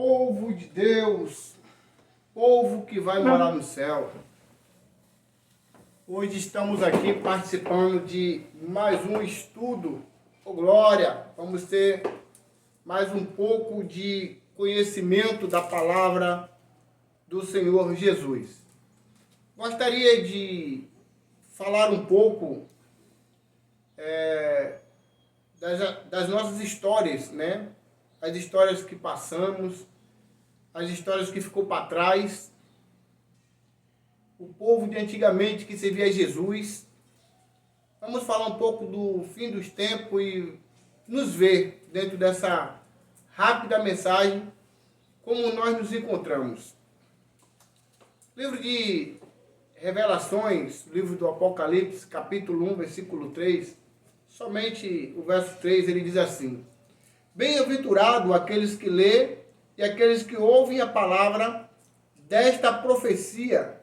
Povo de Deus, povo que vai morar no céu. Hoje estamos aqui participando de mais um estudo. Oh, glória! Vamos ter mais um pouco de conhecimento da palavra do Senhor Jesus. Gostaria de falar um pouco das nossas histórias, né? As histórias que passamos, as histórias que ficou para trás, o povo de antigamente que servia a Jesus. Vamos falar um pouco do fim dos tempos e nos ver dentro dessa rápida mensagem como nós nos encontramos. Livro de Revelações, livro do Apocalipse, capítulo 1, versículo 3, somente o verso 3, ele diz assim: Bem-aventurado aqueles que lê e aqueles que ouvem a palavra desta profecia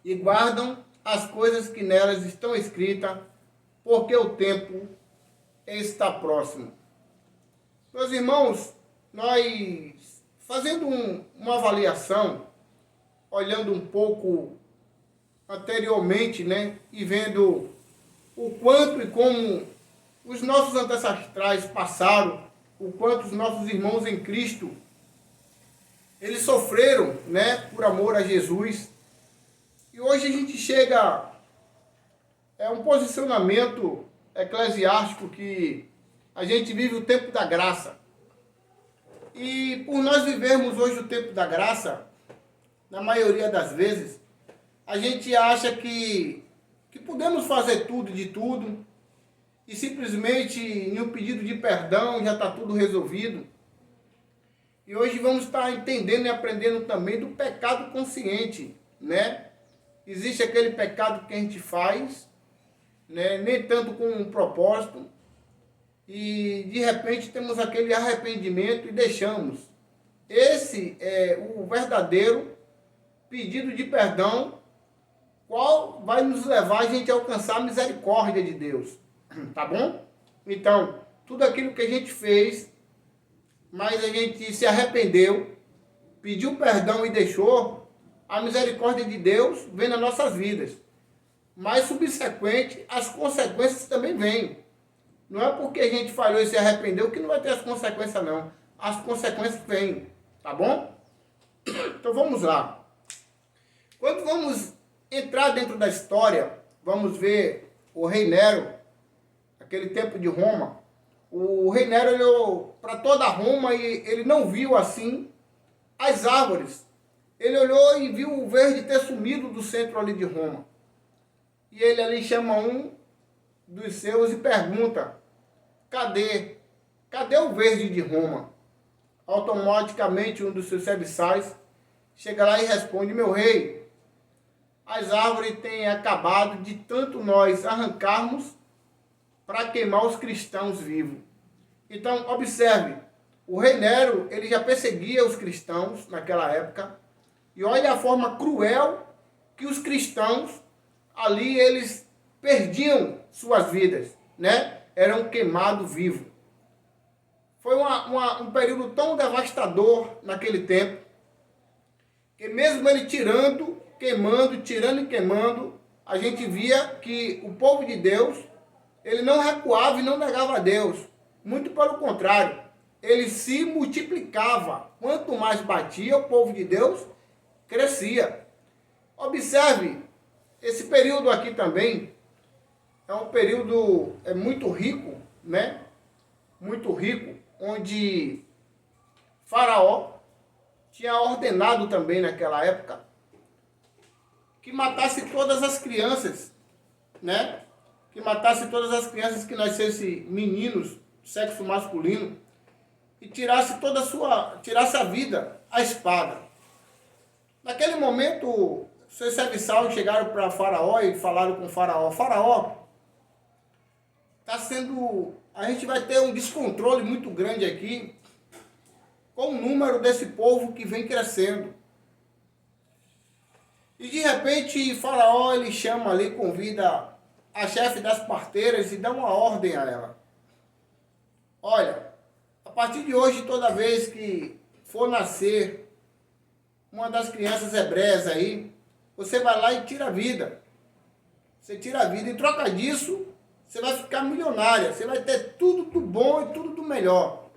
e guardam as coisas que nelas estão escritas, porque o tempo está próximo. Meus irmãos, nós fazendo uma avaliação, olhando um pouco anteriormente, né, e vendo o quanto e como os nossos ancestrais passaram, o quanto os nossos irmãos em Cristo, eles sofreram, né, por amor a Jesus. E hoje a gente chega um posicionamento eclesiástico que a gente vive o tempo da graça. E por nós vivermos hoje o tempo da graça, na maioria das vezes, a gente acha que podemos fazer tudo de tudo, e simplesmente em um pedido de perdão já está tudo resolvido. E hoje vamos estar entendendo e aprendendo também do pecado consciente, né? Existe aquele pecado que a gente faz, né? Nem tanto com um propósito, e de repente temos aquele arrependimento e deixamos. Esse é o verdadeiro pedido de perdão, qual vai nos levar a gente a alcançar a misericórdia de Deus. Tá bom? Então, tudo aquilo que a gente fez, mas a gente se arrependeu, pediu perdão e deixou, a misericórdia de Deus vem nas nossas vidas. Mas, subsequente, as consequências também vêm. Não é porque a gente falhou e se arrependeu que não vai ter as consequências, não. As consequências vêm. Tá bom? Então, vamos lá. Quando vamos entrar dentro da história, vamos ver o rei Nero, aquele tempo de Roma. O rei Nero olhou para toda Roma e ele não viu assim as árvores. Ele olhou e viu o verde ter sumido do centro ali de Roma. E ele ali chama um dos seus e pergunta: cadê? Cadê o verde de Roma? Automaticamente um dos seus serviçais chega lá e responde: meu rei, as árvores têm acabado de tanto nós arrancarmos para queimar os cristãos vivos. Então, observe, o rei Nero, ele já perseguia os cristãos naquela época, e olha a forma cruel que os cristãos, ali, eles perdiam suas vidas, né? Eram queimados vivos. Foi um período tão devastador naquele tempo, que mesmo ele tirando, queimando, tirando e queimando, a gente via que o povo de Deus, ele não recuava e não negava a Deus. Muito pelo contrário, ele se multiplicava. Quanto mais batia, o povo de Deus crescia. Observe, esse período aqui também é um período muito rico, né? Muito rico, onde Faraó tinha ordenado também naquela época que matasse todas as crianças, né? Que matasse todas as crianças que nascessem meninos, sexo masculino, e tirasse a vida à espada. Naquele momento, seus serviçais chegaram para Faraó e falaram com Faraó: Faraó, a gente vai ter um descontrole muito grande aqui com o número desse povo que vem crescendo. E de repente Faraó, ele chama ali, convida a chefe das parteiras e dá uma ordem a ela: olha, a partir de hoje, toda vez que for nascer uma das crianças hebreias aí, você vai lá e tira a vida. Você tira a vida. Em troca disso, você vai ficar milionária. Você vai ter tudo do bom e tudo do melhor.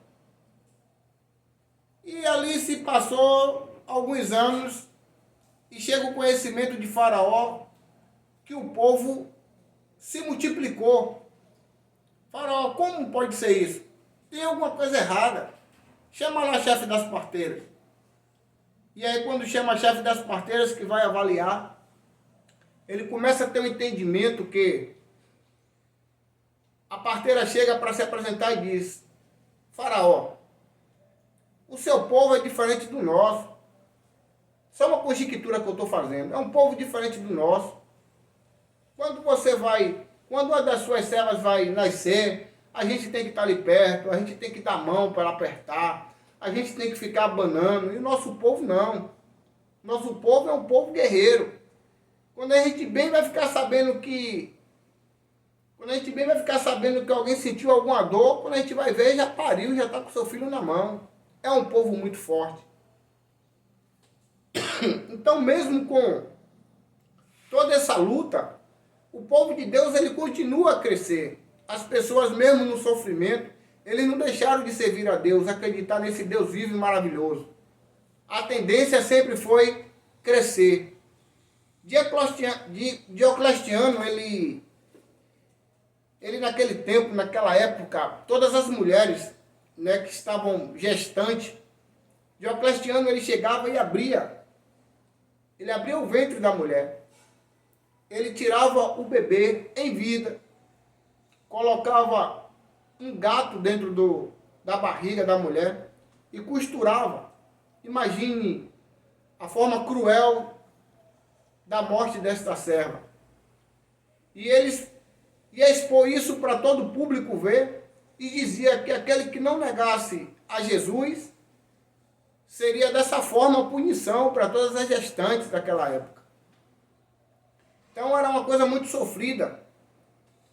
E ali se passou alguns anos e chega o conhecimento de Faraó que o povo se multiplicou. Faraó, como pode ser isso? Tem alguma coisa errada. Chama lá a chefe das parteiras. E aí quando chama a chefe das parteiras que vai avaliar, ele começa a ter um entendimento que a parteira chega para se apresentar e diz: Faraó, o seu povo é diferente do nosso. Só uma conjectura que eu estou fazendo. É um povo diferente do nosso. Quando uma das suas servas vai nascer, a gente tem que estar ali perto, a gente tem que dar a mão para ela apertar, a gente tem que ficar abanando. E o nosso povo não. Nosso povo é um povo guerreiro. Quando a gente bem vai ficar sabendo que alguém sentiu alguma dor, quando a gente vai ver, já pariu, já está com seu filho na mão. É um povo muito forte. Então, mesmo com toda essa luta, o povo de Deus ele continua a crescer. As pessoas, mesmo no sofrimento, eles não deixaram de servir a Deus, acreditar nesse Deus vivo e maravilhoso. A tendência sempre foi crescer. Diocleciano, ele naquele tempo, naquela época, todas as mulheres, né, que estavam gestantes, Diocleciano ele chegava e abria o ventre da mulher. Ele tirava o bebê em vida, colocava um gato dentro da barriga da mulher e costurava. Imagine a forma cruel da morte desta serva. E eles iam expor isso para todo o público ver e dizia que aquele que não negasse a Jesus seria dessa forma a punição para todas as gestantes daquela época. Então era uma coisa muito sofrida.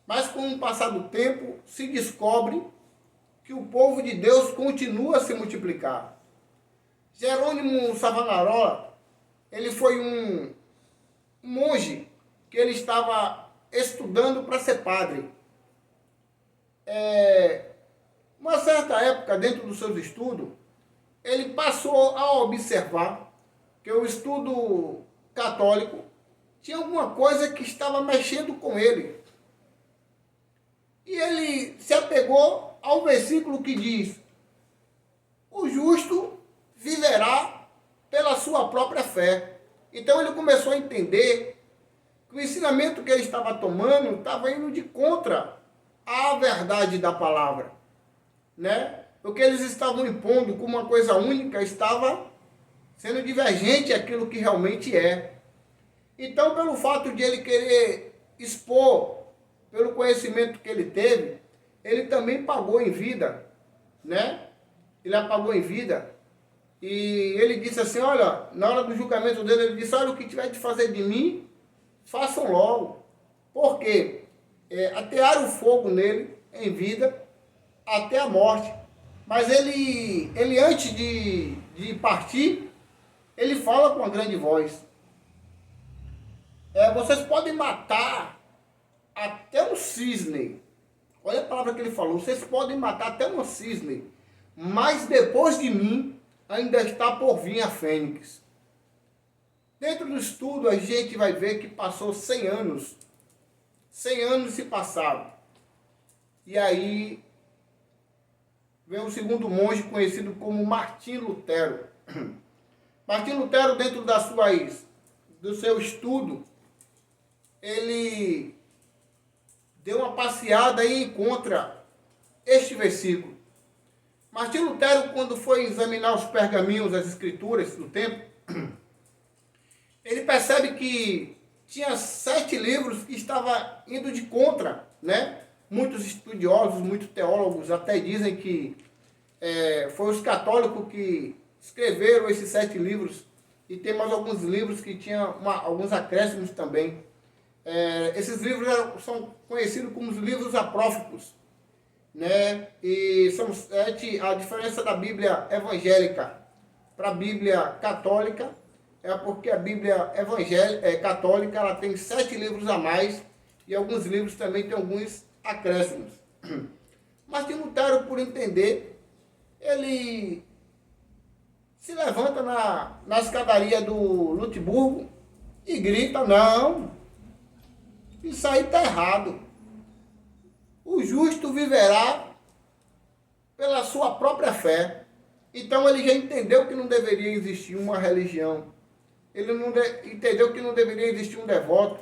Mas com o passar do tempo se descobre que o povo de Deus continua a se multiplicar. Jerônimo Savonarola, ele foi um monge que ele estava estudando para ser padre. Uma certa época, dentro dos seus estudos, ele passou a observar que o estudo católico tinha alguma coisa que estava mexendo com ele. E ele se apegou ao versículo que diz: o justo viverá pela sua própria fé. Então ele começou a entender que o ensinamento que ele estava tomando estava indo de contra a verdade da palavra, né? O que eles estavam impondo como uma coisa única estava sendo divergente àquilo que realmente é. Então, pelo fato de ele querer expor, pelo conhecimento que ele teve, ele também pagou em vida, né? Ele apagou em vida. E ele disse assim, olha, na hora do julgamento dele, ele disse, olha, o que tiver de fazer de mim, façam logo. Por quê? Atearam o fogo nele, em vida, até a morte. Mas ele antes de partir, ele fala com uma grande voz. Vocês podem matar até um cisne. Olha a palavra que ele falou. Vocês podem matar até um cisne. Mas depois de mim, ainda está por vir a fênix. Dentro do estudo, a gente vai ver que passou 100 anos. 100 anos se passaram. E aí vem o segundo monge conhecido como Martim Lutero. Martim Lutero, dentro do seu estudo, ele deu uma passeada e encontra este versículo. Martim Lutero, quando foi examinar os pergaminhos, as escrituras do tempo, ele percebe que tinha 7 livros que estavam indo de contra, né? Muitos estudiosos, muitos teólogos até dizem que foi os católicos que escreveram esses 7 livros, e tem mais alguns livros que tinham alguns acréscimos também. Esses livros são conhecidos como os livros apócrifos, né? E são 7, a diferença da Bíblia evangélica. para a Bíblia católica, é porque a Bíblia evangélica, católica, ela tem 7 livros a mais e alguns livros também tem alguns acréscimos. Martim Lutero, por entender, ele se levanta na escadaria do Lutemburgo e grita: não, isso aí está errado. O justo viverá pela sua própria fé. Então ele já entendeu que não deveria existir uma religião. Ele entendeu que não deveria existir um devoto,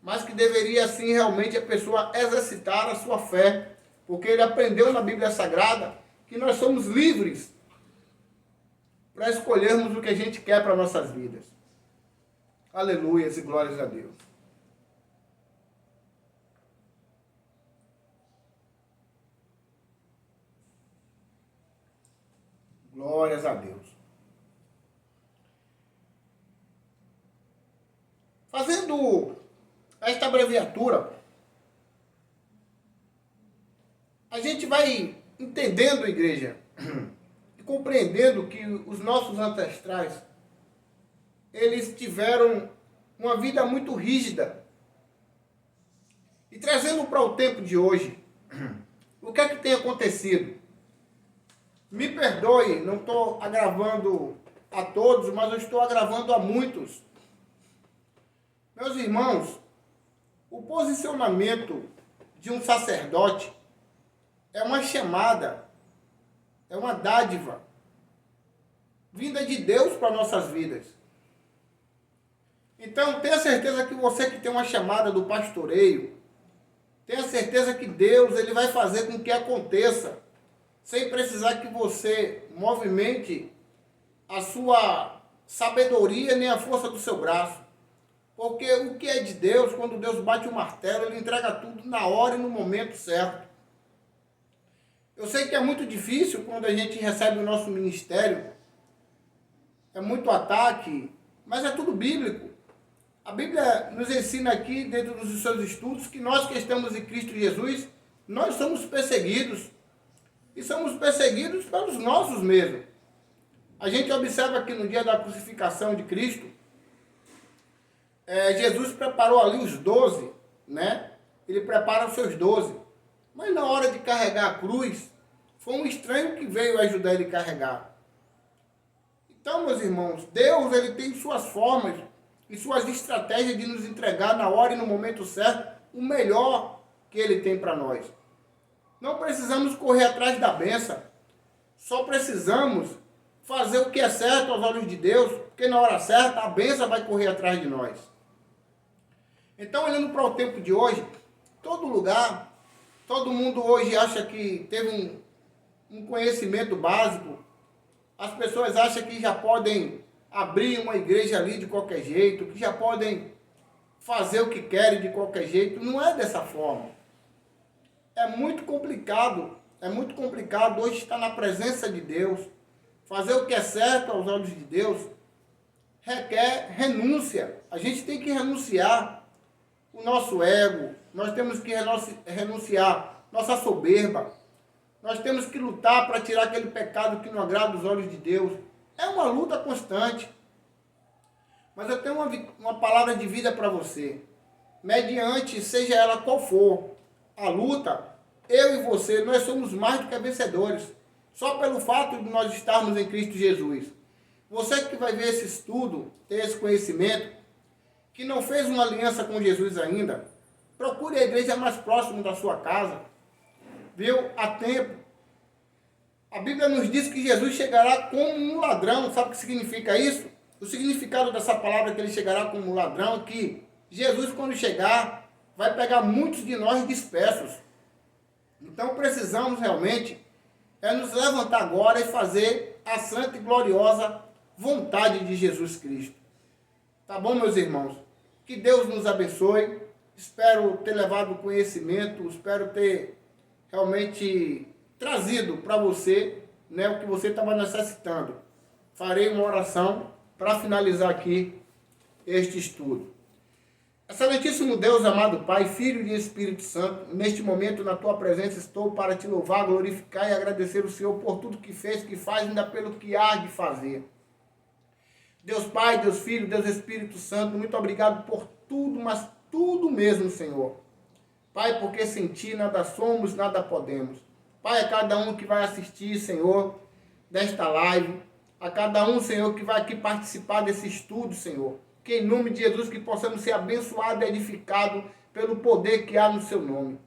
mas que deveria sim realmente a pessoa exercitar a sua fé, porque ele aprendeu na Bíblia Sagrada que nós somos livres para escolhermos o que a gente quer para nossas vidas. Aleluias e glórias a Deus. Glórias a Deus. Fazendo esta abreviatura, a gente vai entendendo, igreja, e compreendendo que os nossos ancestrais, eles tiveram uma vida muito rígida. E trazendo para o tempo de hoje, o que é que tem acontecido? Me perdoe, não estou agravando a todos, mas eu estou agravando a muitos. Meus irmãos, o posicionamento de um sacerdote é uma chamada, é uma dádiva vinda de Deus para nossas vidas. Então, tenha certeza que você que tem uma chamada do pastoreio, tenha certeza que Deus ele vai fazer com que aconteça, sem precisar que você movimente a sua sabedoria nem a força do seu braço. Porque o que é de Deus, quando Deus bate o martelo, ele entrega tudo na hora e no momento certo. Eu sei que é muito difícil quando a gente recebe o nosso ministério, é muito ataque, mas é tudo bíblico. A Bíblia nos ensina aqui, dentro dos seus estudos, que nós que estamos em Cristo Jesus, nós somos perseguidos. E somos perseguidos pelos nossos mesmos. A gente observa que no dia da crucificação de Cristo, Jesus preparou ali os 12, né? Ele prepara os seus 12. Mas na hora de carregar a cruz, foi um estranho que veio ajudar ele a carregar. Então, meus irmãos, Deus ele tem suas formas e suas estratégias de nos entregar na hora e no momento certo o melhor que ele tem para nós. Não precisamos correr atrás da bênção. Só precisamos fazer o que é certo aos olhos de Deus, porque na hora certa a bênção vai correr atrás de nós. Então, olhando para o tempo de hoje, todo lugar, todo mundo hoje acha que teve um conhecimento básico. As pessoas acham que já podem abrir uma igreja ali de qualquer jeito, que já podem fazer o que querem de qualquer jeito. Não é dessa forma. É muito complicado hoje estar na presença de Deus. Fazer o que é certo aos olhos de Deus requer renúncia. A gente tem que renunciar o nosso ego, nós temos que renunciar nossa soberba, nós temos que lutar para tirar aquele pecado que não agrada os olhos de Deus. É uma luta constante. Mas eu tenho uma palavra de vida para você. Mediante, seja ela qual for, a luta, eu e você, nós somos mais do que vencedores. Só pelo fato de nós estarmos em Cristo Jesus. Você que vai ver esse estudo, ter esse conhecimento, que não fez uma aliança com Jesus ainda, procure a igreja mais próxima da sua casa. Viu? Há tempo. A Bíblia nos diz que Jesus chegará como um ladrão. Sabe o que significa isso? O significado dessa palavra que ele chegará como um ladrão é que Jesus, quando chegar, vai pegar muitos de nós dispersos. Então precisamos realmente nos levantar agora e fazer a santa e gloriosa vontade de Jesus Cristo. Tá bom, meus irmãos? Que Deus nos abençoe. Espero ter levado conhecimento, espero ter realmente trazido para você, né, o que você estava necessitando. Farei uma oração para finalizar aqui este estudo. Excelentíssimo Deus, amado Pai, Filho e Espírito Santo, neste momento na Tua presença estou para Te louvar, glorificar e agradecer o Senhor por tudo que fez, que faz, ainda pelo que há de fazer. Deus Pai, Deus Filho, Deus Espírito Santo, muito obrigado por tudo, mas tudo mesmo, Senhor. Pai, porque sem Ti nada somos, nada podemos. Pai, a cada um que vai assistir, Senhor, desta live, a cada um, Senhor, que vai aqui participar desse estudo, Senhor, que em nome de Jesus que possamos ser abençoados e edificados pelo poder que há no Seu nome.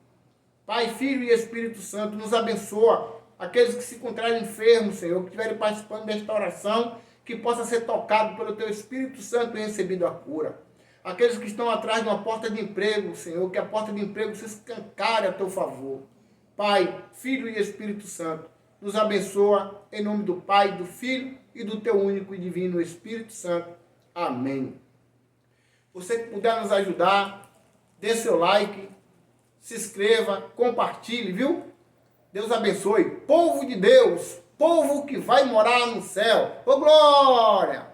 Pai, Filho e Espírito Santo, nos abençoa. Aqueles que se encontrarem enfermos, Senhor, que estiverem participando desta oração, que possa ser tocado pelo Teu Espírito Santo e recebido a cura. Aqueles que estão atrás de uma porta de emprego, Senhor, que a porta de emprego se escancare a Teu favor. Pai, Filho e Espírito Santo, nos abençoa em nome do Pai, do Filho e do Teu único e divino Espírito Santo. Amém. Você que puder nos ajudar, dê seu like, se inscreva, compartilhe, viu? Deus abençoe. Povo de Deus, povo que vai morar no céu. Ô glória!